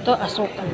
Ito, asukal.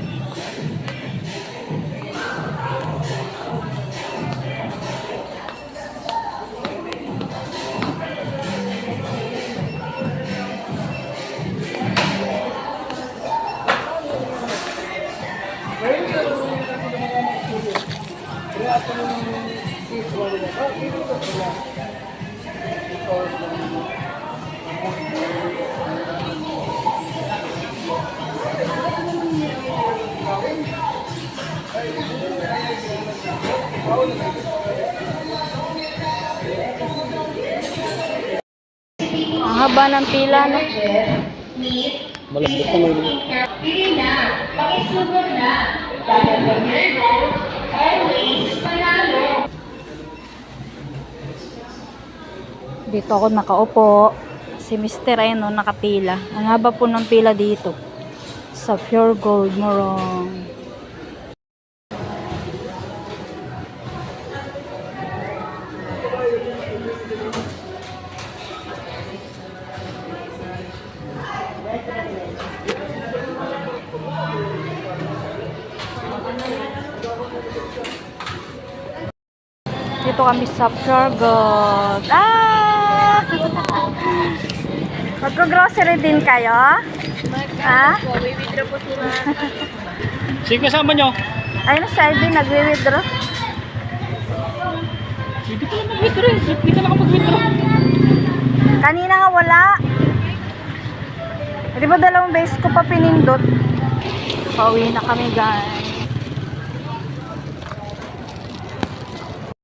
Ang haba ng pila, no? Malambot na ulo. Pili na, pakisunod na. Dahil sa Virgo, always panalo. Dito ako nakaupo. Si Mr. ayun, no, nakapila. Ang haba po ng pila dito. Sa Pure Gold Morong. Dito kami sa Pure Gold. Ah! Magko-grocery din kayo? Ha? Withdraw po sila. Sige, kasama nyo. Ayun si Ivy, nagwi-withdraw. Hindi ka lang mag-withdraw. Hindi ka lang mag-withdraw. Kanina nga wala. Di ba dalawang beses ko pa pinindot? Pauwi na kami, guys.